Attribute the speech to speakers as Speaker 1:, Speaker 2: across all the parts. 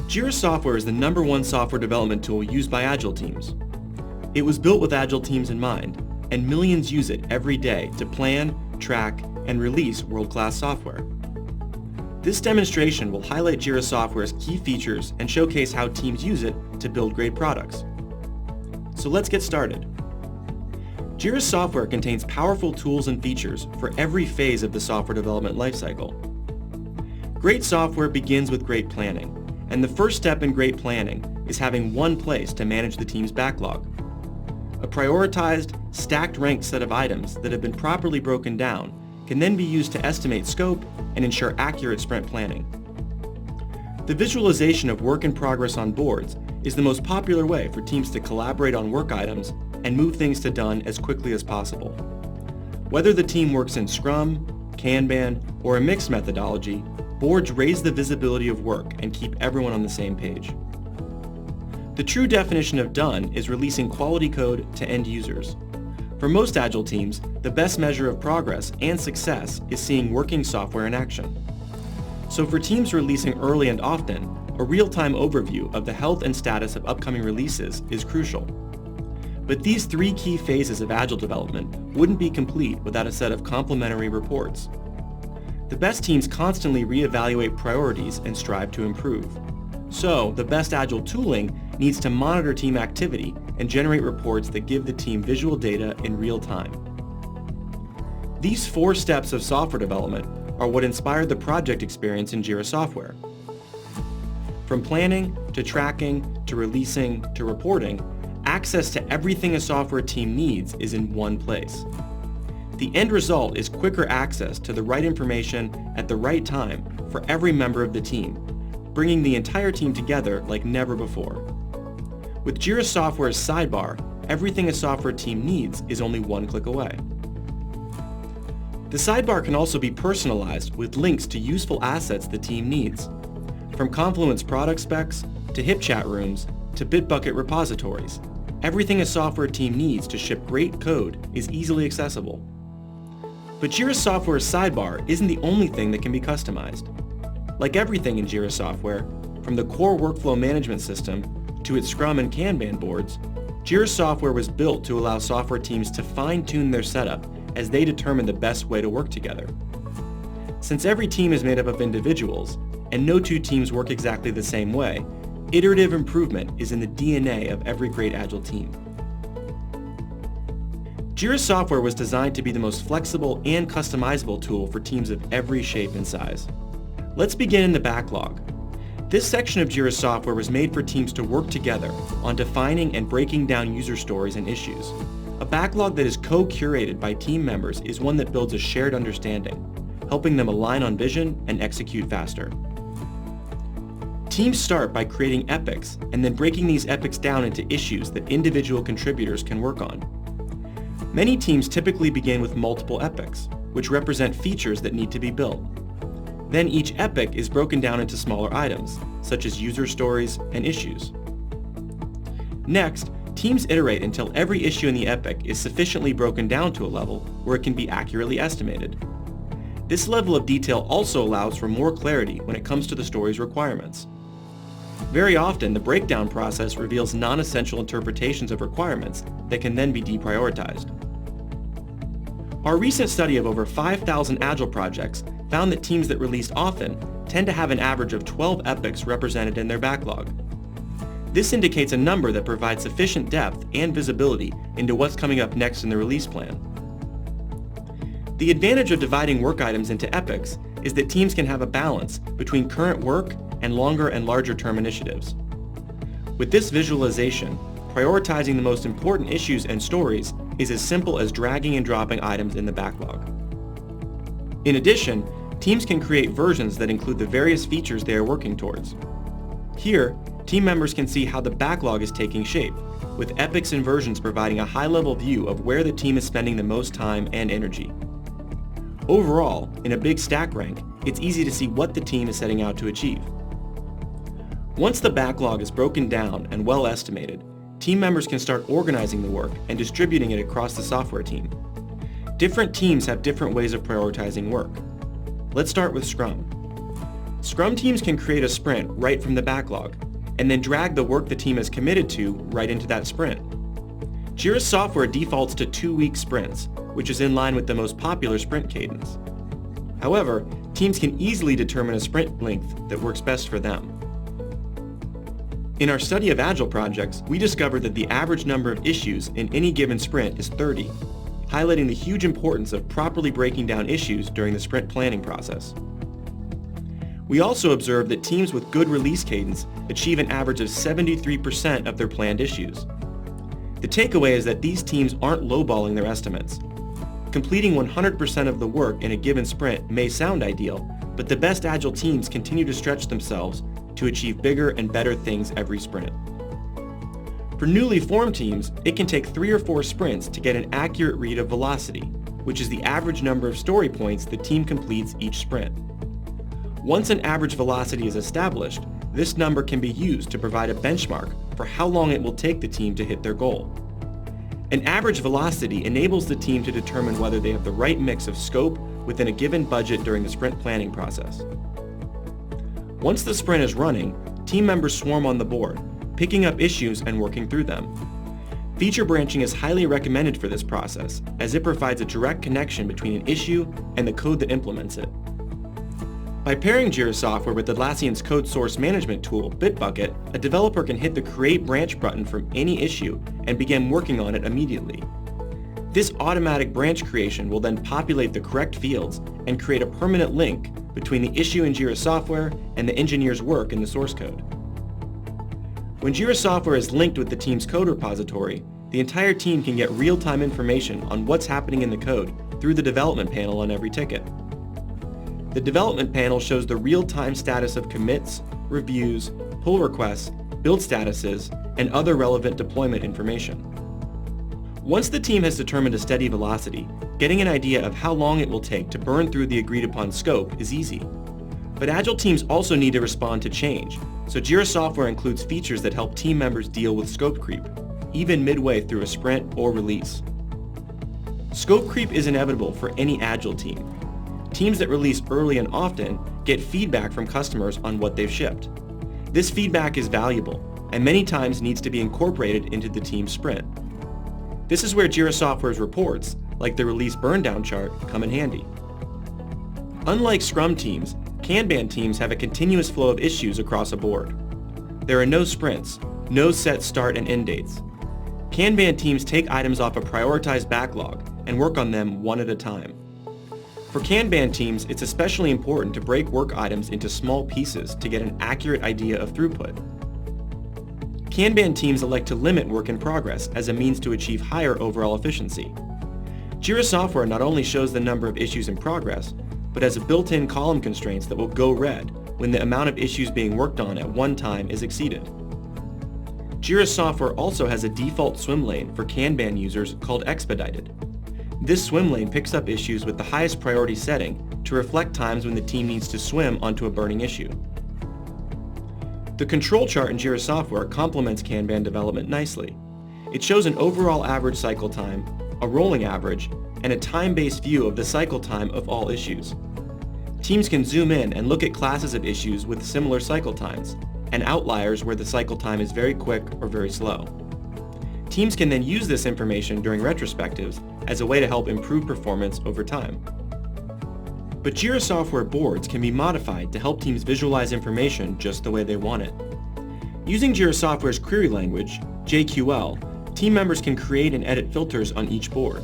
Speaker 1: JIRA software is the #1 software development tool used by Agile teams. It was built with Agile teams in mind, and millions use it every day to plan, track, and release world-class software. This demonstration will highlight JIRA software's key features and showcase how teams use it to build great products. So let's get started. JIRA software contains powerful tools and features for every phase of the software development lifecycle. Great software begins with great planning, and the first step in great planning is having one place to manage the team's backlog. A prioritized, stacked-ranked set of items that have been properly broken down can then be used to estimate scope and ensure accurate sprint planning. The visualization of work in progress on boards is the most popular way for teams to collaborate on work items and move things to done as quickly as possible. Whether the team works in Scrum, Kanban, or a mixed methodology, boards raise the visibility of work and keep everyone on the same page. The true definition of done is releasing quality code to end users. For most Agile teams, the best measure of progress and success is seeing working software in action. So for teams releasing early and often, a real-time overview of the health and status of upcoming releases is crucial. But these three key phases of Agile development wouldn't be complete without a set of complementary reports. The best teams constantly reevaluate priorities and strive to improve. So, the best Agile tooling needs to monitor team activity and generate reports that give the team visual data in real time. These 4 steps of software development are what inspired the project experience in JIRA software. From planning, to tracking, to releasing, to reporting, access to everything a software team needs is in one place. The end result is quicker access to the right information at the right time for every member of the team, bringing the entire team together like never before. With JIRA software's sidebar, everything a software team needs is only one click away. The sidebar can also be personalized with links to useful assets the team needs. From Confluence product specs, to HIP chat rooms, to Bitbucket repositories, everything a software team needs to ship great code is easily accessible. But JIRA software's sidebar isn't the only thing that can be customized. Like everything in JIRA software, from the core workflow management system to its Scrum and Kanban boards, JIRA software was built to allow software teams to fine-tune their setup as they determine the best way to work together. Since every team is made up of individuals, and no two teams work exactly the same way, iterative improvement is in the DNA of every great Agile team. JIRA software was designed to be the most flexible and customizable tool for teams of every shape and size. Let's begin in the backlog. This section of JIRA software was made for teams to work together on defining and breaking down user stories and issues. A backlog that is co-curated by team members is one that builds a shared understanding, helping them align on vision and execute faster. Teams start by creating epics and then breaking these epics down into issues that individual contributors can work on. Many teams typically begin with multiple epics, which represent features that need to be built. Then each epic is broken down into smaller items, such as user stories and issues. Next, teams iterate until every issue in the epic is sufficiently broken down to a level where it can be accurately estimated. This level of detail also allows for more clarity when it comes to the story's requirements. Very often, the breakdown process reveals non-essential interpretations of requirements that can then be deprioritized. Our recent study of over 5,000 Agile projects found that teams that released often tend to have an average of 12 epics represented in their backlog. This indicates a number that provides sufficient depth and visibility into what's coming up next in the release plan. The advantage of dividing work items into epics is that teams can have a balance between current work and longer and larger term initiatives. With this visualization, prioritizing the most important issues and stories is as simple as dragging and dropping items in the backlog. In addition, teams can create versions that include the various features they are working towards. Here, team members can see how the backlog is taking shape, with epics and versions providing a high-level view of where the team is spending the most time and energy. Overall, in a big stack rank, it's easy to see what the team is setting out to achieve. Once the backlog is broken down and well estimated, team members can start organizing the work and distributing it across the software team. Different teams have different ways of prioritizing work. Let's start with Scrum. Scrum teams can create a sprint right from the backlog, and then drag the work the team has committed to right into that sprint. JIRA software defaults to 2-week sprints, which is in line with the most popular sprint cadence. However, teams can easily determine a sprint length that works best for them. In our study of Agile projects, we discovered that the average number of issues in any given sprint is 30, highlighting the huge importance of properly breaking down issues during the sprint planning process. We also observed that teams with good release cadence achieve an average of 73% of their planned issues. The takeaway is that these teams aren't lowballing their estimates. Completing 100% of the work in a given sprint may sound ideal, but the best Agile teams continue to stretch themselves to achieve bigger and better things every sprint. For newly formed teams, it can take 3 or 4 sprints to get an accurate read of velocity, which is the average number of story points the team completes each sprint. Once an average velocity is established, this number can be used to provide a benchmark for how long it will take the team to hit their goal. An average velocity enables the team to determine whether they have the right mix of scope within a given budget during the sprint planning process. Once the sprint is running, team members swarm on the board, picking up issues and working through them. Feature branching is highly recommended for this process, as it provides a direct connection between an issue and the code that implements it. By pairing JIRA software with Atlassian's code source management tool, Bitbucket, a developer can hit the Create Branch button from any issue and begin working on it immediately. This automatic branch creation will then populate the correct fields and create a permanent link between the issue in JIRA software and the engineer's work in the source code. When JIRA software is linked with the team's code repository, the entire team can get real-time information on what's happening in the code through the development panel on every ticket. The development panel shows the real-time status of commits, reviews, pull requests, build statuses, and other relevant deployment information. Once the team has determined a steady velocity, getting an idea of how long it will take to burn through the agreed-upon scope is easy. But Agile teams also need to respond to change, so JIRA software includes features that help team members deal with scope creep, even midway through a sprint or release. Scope creep is inevitable for any Agile team. Teams that release early and often get feedback from customers on what they've shipped. This feedback is valuable, and many times needs to be incorporated into the team's sprint. This is where JIRA software's reports, like the release burndown chart, come in handy. Unlike Scrum teams, Kanban teams have a continuous flow of issues across a board. There are no sprints, no set start and end dates. Kanban teams take items off a prioritized backlog and work on them one at a time. For Kanban teams, it's especially important to break work items into small pieces to get an accurate idea of throughput. Kanban teams elect to limit work in progress as a means to achieve higher overall efficiency. JIRA software not only shows the number of issues in progress, but has built-in column constraints that will go red when the amount of issues being worked on at one time is exceeded. JIRA software also has a default swim lane for Kanban users called Expedited. This swim lane picks up issues with the highest priority setting to reflect times when the team needs to swim onto a burning issue. The control chart in JIRA software complements Kanban development nicely. It shows an overall average cycle time, a rolling average, and a time-based view of the cycle time of all issues. Teams can zoom in and look at classes of issues with similar cycle times, and outliers where the cycle time is very quick or very slow. Teams can then use this information during retrospectives as a way to help improve performance over time. But JIRA software boards can be modified to help teams visualize information just the way they want it. Using JIRA software's query language, JQL, team members can create and edit filters on each board.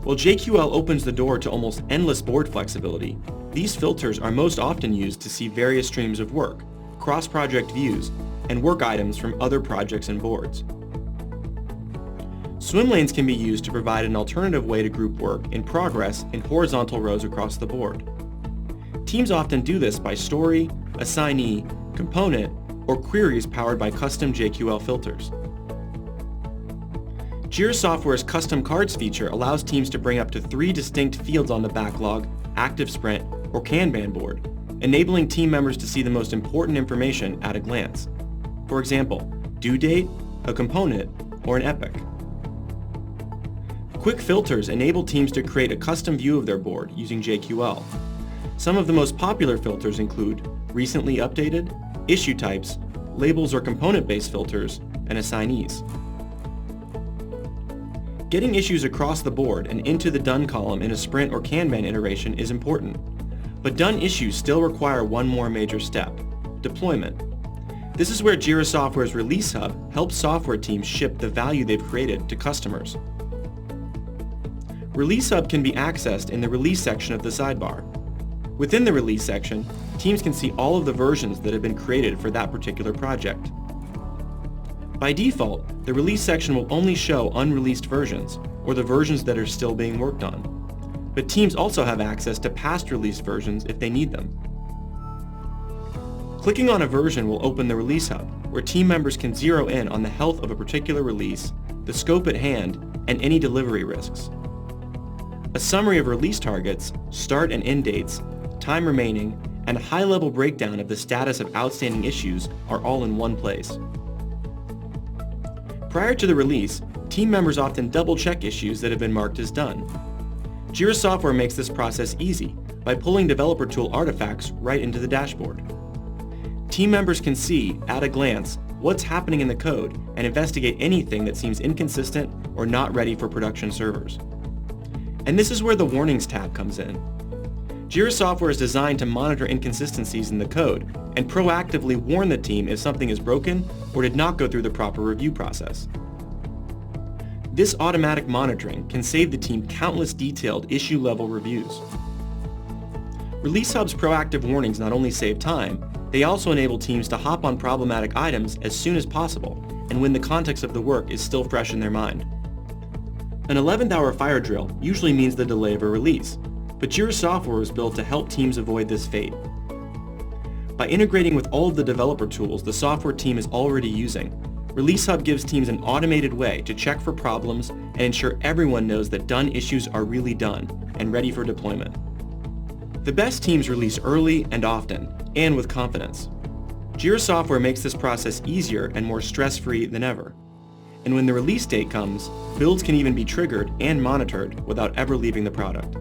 Speaker 1: While JQL opens the door to almost endless board flexibility, these filters are most often used to see various streams of work, cross-project views, and work items from other projects and boards. Swim lanes can be used to provide an alternative way to group work in progress in horizontal rows across the board. Teams often do this by story, assignee, component, or queries powered by custom JQL filters. JIRA software's custom cards feature allows teams to bring up to 3 distinct fields on the backlog, active sprint, or Kanban board, enabling team members to see the most important information at a glance. For example, due date, a component, or an epic. Quick filters enable teams to create a custom view of their board using JQL. Some of the most popular filters include recently updated, issue types, labels or component-based filters, and assignees. Getting issues across the board and into the done column in a sprint or Kanban iteration is important, but done issues still require one more major step: deployment. This is where JIRA Software's Release Hub helps software teams ship the value they've created to customers. Release Hub can be accessed in the Release section of the sidebar. Within the Release section, teams can see all of the versions that have been created for that particular project. By default, the Release section will only show unreleased versions, or the versions that are still being worked on. But teams also have access to past released versions if they need them. Clicking on a version will open the Release Hub, where team members can zero in on the health of a particular release, the scope at hand, and any delivery risks. A summary of release targets, start and end dates, time remaining, and a high-level breakdown of the status of outstanding issues are all in one place. Prior to the release, team members often double-check issues that have been marked as done. JIRA Software makes this process easy by pulling developer tool artifacts right into the dashboard. Team members can see, at a glance, what's happening in the code and investigate anything that seems inconsistent or not ready for production servers. And this is where the Warnings tab comes in. JIRA Software is designed to monitor inconsistencies in the code and proactively warn the team if something is broken or did not go through the proper review process. This automatic monitoring can save the team countless detailed issue-level reviews. Release Hub's proactive warnings not only save time, they also enable teams to hop on problematic items as soon as possible and when the context of the work is still fresh in their mind. An 11th hour fire drill usually means the delay of a release, but JIRA Software was built to help teams avoid this fate. By integrating with all of the developer tools the software team is already using, Release Hub gives teams an automated way to check for problems and ensure everyone knows that done issues are really done and ready for deployment. The best teams release early and often, and with confidence. JIRA Software makes this process easier and more stress-free than ever. And when the release date comes, builds can even be triggered and monitored without ever leaving the product.